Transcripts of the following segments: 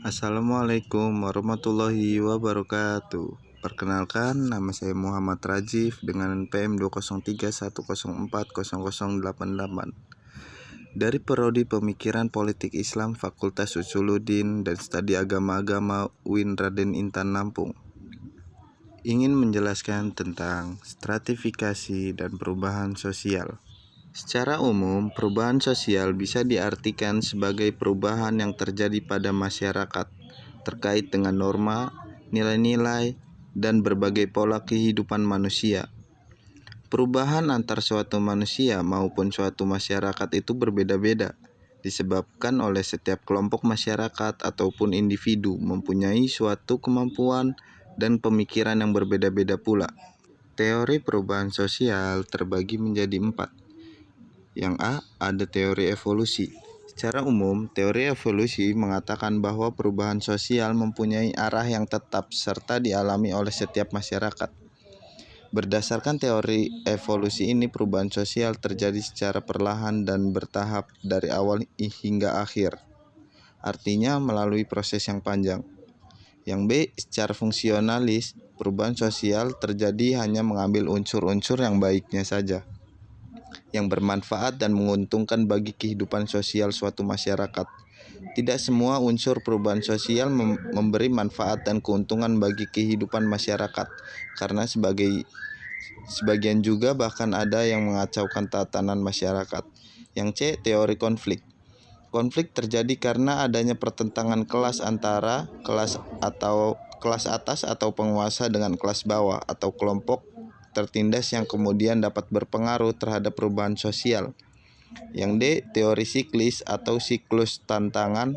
Assalamualaikum warahmatullahi wabarakatuh. Perkenalkan, nama saya Muhammad Rajif dengan PM 20310404088 dari Prodi Pemikiran Politik Islam Fakultas Usuluddin dan Studi Agama-Agama UIN Raden Intan Lampung. Ingin menjelaskan tentang stratifikasi dan perubahan sosial. Secara umum, perubahan sosial bisa diartikan sebagai perubahan yang terjadi pada masyarakat terkait dengan norma, nilai-nilai, dan berbagai pola kehidupan manusia. Perubahan antar suatu manusia maupun suatu masyarakat itu berbeda-beda, disebabkan oleh setiap kelompok masyarakat ataupun individu mempunyai suatu kemampuan dan pemikiran yang berbeda-beda pula. Teori perubahan sosial terbagi menjadi 4. Yang A, ada teori evolusi. Secara umum, teori evolusi mengatakan bahwa perubahan sosial mempunyai arah yang tetap serta dialami oleh setiap masyarakat. Berdasarkan teori evolusi ini, perubahan sosial terjadi secara perlahan dan bertahap dari awal hingga akhir. Artinya melalui proses yang panjang. Yang B, secara fungsionalis, perubahan sosial terjadi hanya mengambil unsur-unsur yang baiknya saja, yang bermanfaat dan menguntungkan bagi kehidupan sosial suatu masyarakat. Tidak semua unsur perubahan sosial memberi manfaat dan keuntungan bagi kehidupan masyarakat, karena sebagian juga bahkan ada yang mengacaukan tatanan masyarakat. Yang C, teori konflik. Konflik terjadi karena adanya pertentangan kelas antara kelas atas atau penguasa dengan kelas bawah atau kelompok tertindas yang kemudian dapat berpengaruh terhadap perubahan sosial. Yang D, teori siklis atau siklus tantangan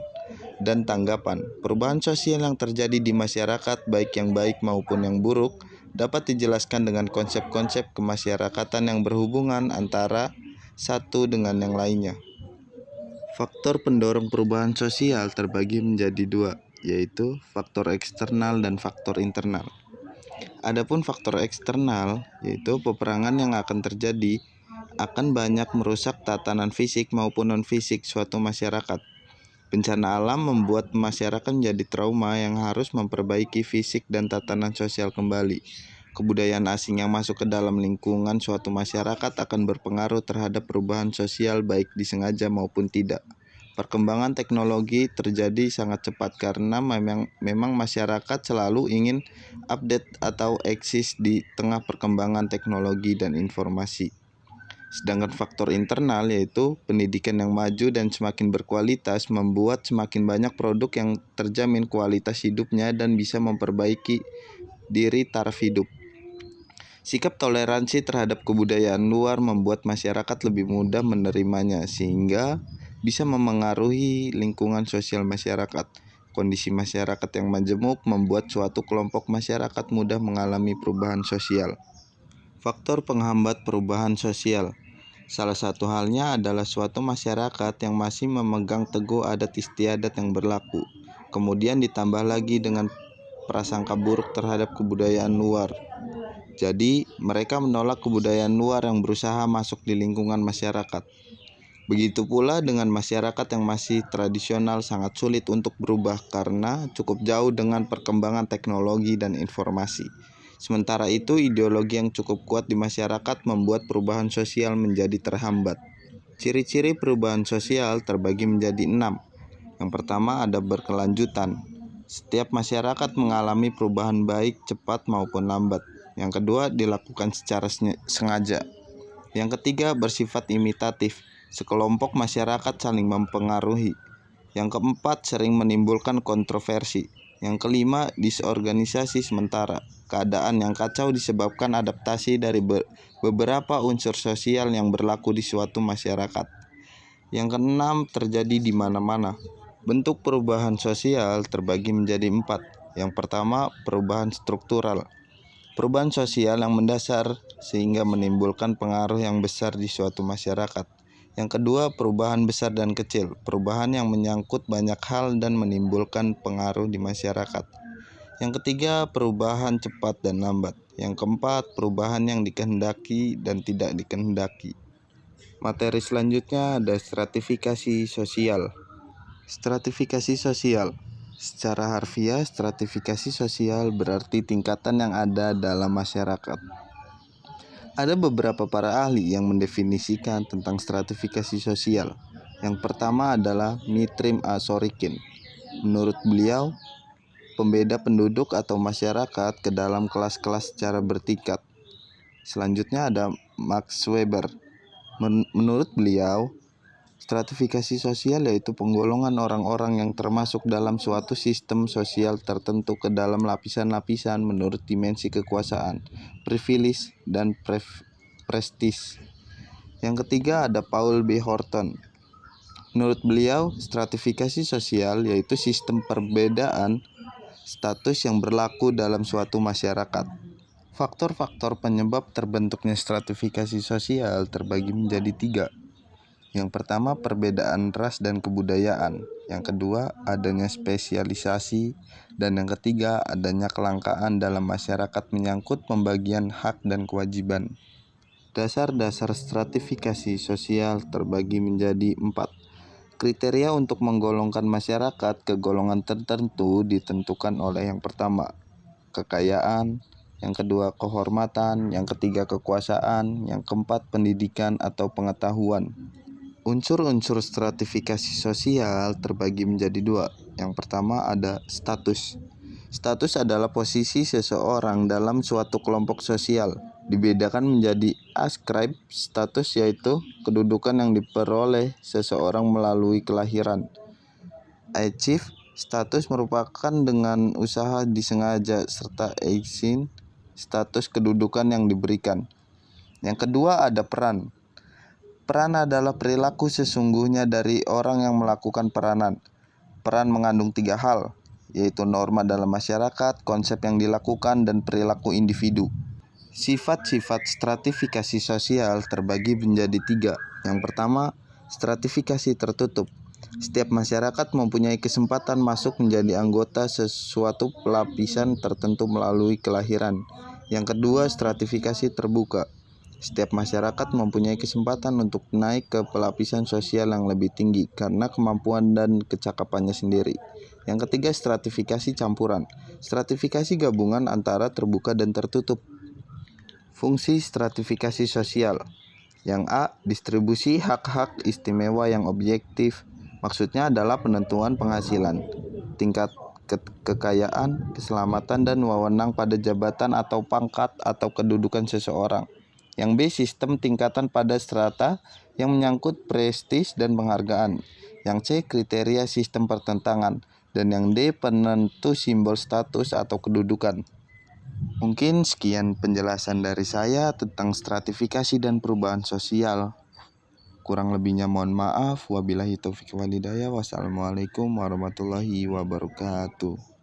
dan tanggapan. Perubahan sosial yang terjadi di masyarakat, baik yang baik maupun yang buruk, dapat dijelaskan dengan konsep-konsep kemasyarakatan yang berhubungan antara satu dengan yang lainnya. Faktor pendorong perubahan sosial terbagi menjadi 2, yaitu faktor eksternal dan faktor internal. Adapun faktor eksternal, yaitu peperangan yang akan terjadi, akan banyak merusak tatanan fisik maupun non-fisik suatu masyarakat. Bencana alam membuat masyarakat menjadi trauma yang harus memperbaiki fisik dan tatanan sosial kembali. Kebudayaan asing yang masuk ke dalam lingkungan suatu masyarakat akan berpengaruh terhadap perubahan sosial baik disengaja maupun tidak. Perkembangan teknologi terjadi sangat cepat karena memang masyarakat selalu ingin update atau eksis di tengah perkembangan teknologi dan informasi. Sedangkan faktor internal, yaitu pendidikan yang maju dan semakin berkualitas, membuat semakin banyak produk yang terjamin kualitas hidupnya dan bisa memperbaiki diri taraf hidup. Sikap toleransi terhadap kebudayaan luar membuat masyarakat lebih mudah menerimanya, sehingga bisa memengaruhi lingkungan sosial masyarakat. Kondisi masyarakat yang majemuk membuat suatu kelompok masyarakat mudah mengalami perubahan sosial. Faktor penghambat perubahan sosial. Salah satu halnya adalah suatu masyarakat yang masih memegang teguh adat istiadat yang berlaku, kemudian ditambah lagi dengan prasangka buruk terhadap kebudayaan luar. Jadi, mereka menolak kebudayaan luar yang berusaha masuk di lingkungan masyarakat. Begitu pula dengan masyarakat yang masih tradisional sangat sulit untuk berubah karena cukup jauh dengan perkembangan teknologi dan informasi. Sementara itu, ideologi yang cukup kuat di masyarakat membuat perubahan sosial menjadi terhambat. Ciri-ciri perubahan sosial terbagi menjadi 6. Yang pertama, ada berkelanjutan. Setiap masyarakat mengalami perubahan baik cepat maupun lambat. Yang kedua, dilakukan secara sengaja. Yang ketiga, bersifat imitatif. Sekelompok masyarakat saling mempengaruhi. Yang keempat, sering menimbulkan kontroversi. Yang kelima, disorganisasi sementara. Keadaan yang kacau disebabkan adaptasi dari beberapa unsur sosial yang berlaku di suatu masyarakat. Yang keenam, terjadi di mana-mana. Bentuk perubahan sosial terbagi menjadi 4. Yang pertama, perubahan struktural. Perubahan sosial yang mendasar sehingga menimbulkan pengaruh yang besar di suatu masyarakat. Yang kedua, perubahan besar dan kecil. Perubahan yang menyangkut banyak hal dan menimbulkan pengaruh di masyarakat. Yang ketiga, perubahan cepat dan lambat. Yang keempat, perubahan yang dikehendaki dan tidak dikehendaki. Materi selanjutnya ada stratifikasi sosial. Stratifikasi sosial. Secara harfiah, stratifikasi sosial berarti tingkatan yang ada dalam masyarakat. Ada beberapa para ahli yang mendefinisikan tentang stratifikasi sosial. Yang pertama adalah Mitrim A. Sorokin. Menurut beliau, pembeda penduduk atau masyarakat ke dalam kelas-kelas secara bertingkat. Selanjutnya ada Max Weber. Menurut beliau, stratifikasi sosial yaitu penggolongan orang-orang yang termasuk dalam suatu sistem sosial tertentu ke dalam lapisan-lapisan menurut dimensi kekuasaan, privilege, dan prestis. Yang ketiga ada Paul B. Horton. Menurut beliau, stratifikasi sosial yaitu sistem perbedaan status yang berlaku dalam suatu masyarakat. Faktor-faktor penyebab terbentuknya stratifikasi sosial terbagi menjadi 3. Yang pertama, perbedaan ras dan kebudayaan. Yang kedua, adanya spesialisasi. Dan yang ketiga, adanya kelangkaan dalam masyarakat menyangkut pembagian hak dan kewajiban. Dasar-dasar stratifikasi sosial terbagi menjadi 4. Kriteria untuk menggolongkan masyarakat ke golongan tertentu ditentukan oleh yang pertama, kekayaan, yang kedua kehormatan, yang ketiga kekuasaan, yang keempat pendidikan atau pengetahuan. Unsur-unsur stratifikasi sosial terbagi menjadi 2. Yang pertama ada status. Status adalah posisi seseorang dalam suatu kelompok sosial. Dibedakan menjadi ascribe status, yaitu kedudukan yang diperoleh seseorang melalui kelahiran. Achieve status merupakan dengan usaha disengaja, serta assign status kedudukan yang diberikan. Yang kedua ada peran. Peran adalah perilaku sesungguhnya dari orang yang melakukan peranan. Peran mengandung 3 hal, yaitu norma dalam masyarakat, konsep yang dilakukan, dan perilaku individu. Sifat-sifat stratifikasi sosial terbagi menjadi 3. Yang pertama, stratifikasi tertutup. Setiap masyarakat mempunyai kesempatan masuk menjadi anggota sesuatu lapisan tertentu melalui kelahiran. Yang kedua, stratifikasi terbuka. Setiap masyarakat mempunyai kesempatan untuk naik ke pelapisan sosial yang lebih tinggi karena kemampuan dan kecakapannya sendiri. Yang ketiga, stratifikasi campuran. Stratifikasi gabungan antara terbuka dan tertutup. Fungsi stratifikasi sosial. Yang A, distribusi hak-hak istimewa yang objektif. Maksudnya adalah penentuan penghasilan, tingkat kekayaan, keselamatan, dan wewenang pada jabatan atau pangkat atau kedudukan seseorang. Yang B, sistem tingkatan pada strata yang menyangkut prestis dan penghargaan. Yang C, kriteria sistem pertentangan. Dan yang D, penentu simbol status atau kedudukan. Mungkin sekian penjelasan dari saya tentang stratifikasi dan perubahan sosial. Kurang lebihnya mohon maaf. Wabillahi taufiq wal hidayah. Wassalamualaikum warahmatullahi wabarakatuh.